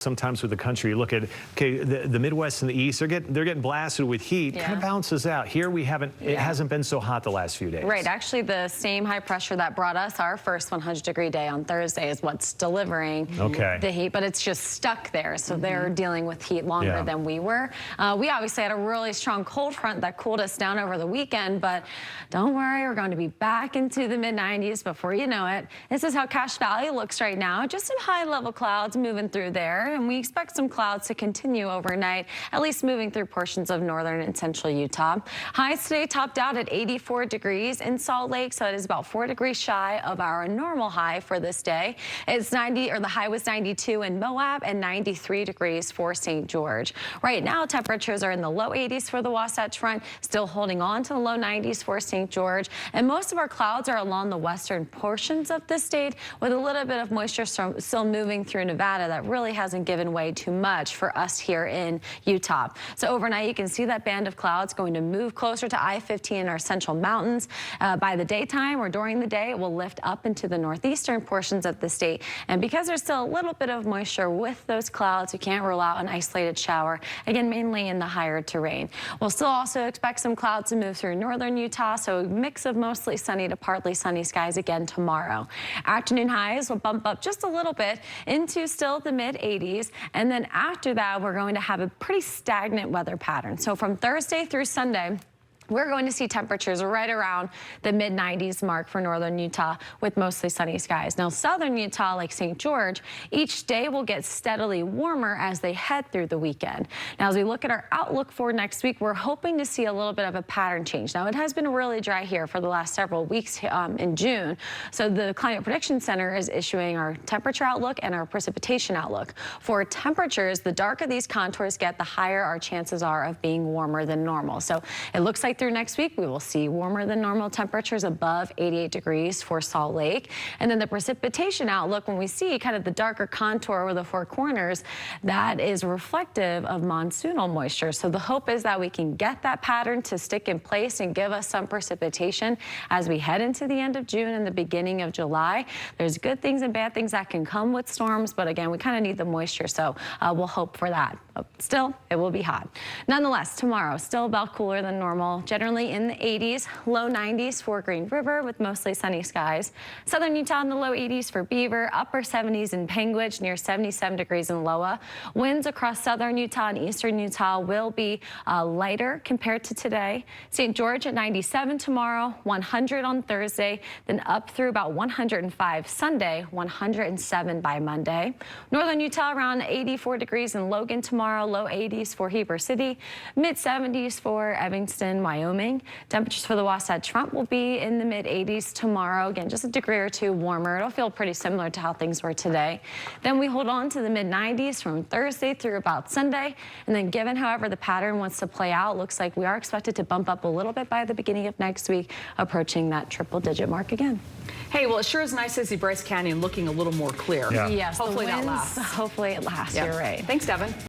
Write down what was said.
Sometimes with the country, you look at the Midwest and the East, they're getting blasted with heat. Kind of balances out. Here we haven't. It hasn't been so hot the last few days. Right. Actually, the same high pressure that brought us our first 100-degree day on Thursday is what's delivering the heat, but it's just stuck there. So they're dealing with heat longer than we were. We obviously had a really strong cold front that cooled us down over the weekend, but don't worry, we're going to be back into the mid-90s before you know it. This is how Cache Valley looks right now. Just some high-level clouds moving through there. And we expect some clouds to continue overnight, at least moving through portions of northern and central Utah. Highs today topped out at 84 degrees in Salt Lake, so it is about 4 degrees shy of our normal high for this day. It's 90, or the high was 92 in Moab and 93 degrees for St. George. Right now, temperatures are in the low 80s for the Wasatch Front, still holding on to the low 90s for St. George. And most of our clouds are along the western portions of the state, with a little bit of moisture still moving through Nevada that really hasn't given way too much for us here in Utah. So overnight, you can see that band of clouds going to move closer to I-15 in our central mountains. By the daytime or during the day, it will lift up into the northeastern portions of the state. And because there's still a little bit of moisture with those clouds, we can't rule out an isolated shower, again, mainly in the higher terrain. We'll still also expect some clouds to move through northern Utah, so a mix of mostly sunny to partly sunny skies again tomorrow. Afternoon highs will bump up just a little bit into still the mid-80s. And then after that, we're going to have a pretty stagnant weather pattern. So from Thursday through Sunday, we're going to see temperatures right around the mid-90s mark for northern Utah with mostly sunny skies. Now, southern Utah, like St. George, each day will get steadily warmer as they head through the weekend. Now, as we look at our outlook for next week, we're hoping to see a little bit of a pattern change. Now, it has been really dry here for the last several weeks in June. So the Climate Prediction Center is issuing our temperature outlook and our precipitation outlook. For temperatures, the darker these contours get, the higher our chances are of being warmer than normal. So it looks like through next week, we will see warmer than normal temperatures above 88 degrees for Salt Lake. And then the precipitation outlook, when we see kind of the darker contour over the four corners, that is reflective of monsoonal moisture. So the hope is that we can get that pattern to stick in place and give us some precipitation as we head into the end of June and the beginning of July. There's good things and bad things that can come with storms, but again, we kind of need the moisture, so we'll hope for that. But still, it will be hot. Nonetheless, tomorrow, still about cooler than normal. Generally in the 80s, low 90s for Green River with mostly sunny skies. Southern Utah in the low 80s for Beaver, upper 70s in Panguitch, near 77 degrees in Loa. Winds across southern Utah and eastern Utah will be lighter compared to today. St. George at 97 tomorrow, 100 on Thursday, then up through about 105 Sunday, 107 by Monday. Northern Utah around 84 degrees in Logan tomorrow, low 80s for Heber City, mid 70s for Evanston, Wyoming. Temperatures for the Wasatch Front will be in the mid-80s tomorrow. Again, just a degree or two warmer. It'll feel pretty similar to how things were today. Then we hold on to the mid-90s from Thursday through about Sunday. And then given, however, the pattern wants to play out, looks like we are expected to bump up a little bit by the beginning of next week, approaching that triple-digit mark again. Hey, well, it sure is nice to see Bryce Canyon looking a little more clear. Yes, hopefully the winds, that lasts. Hopefully it lasts. Yeah. You're right. Thanks, Devin.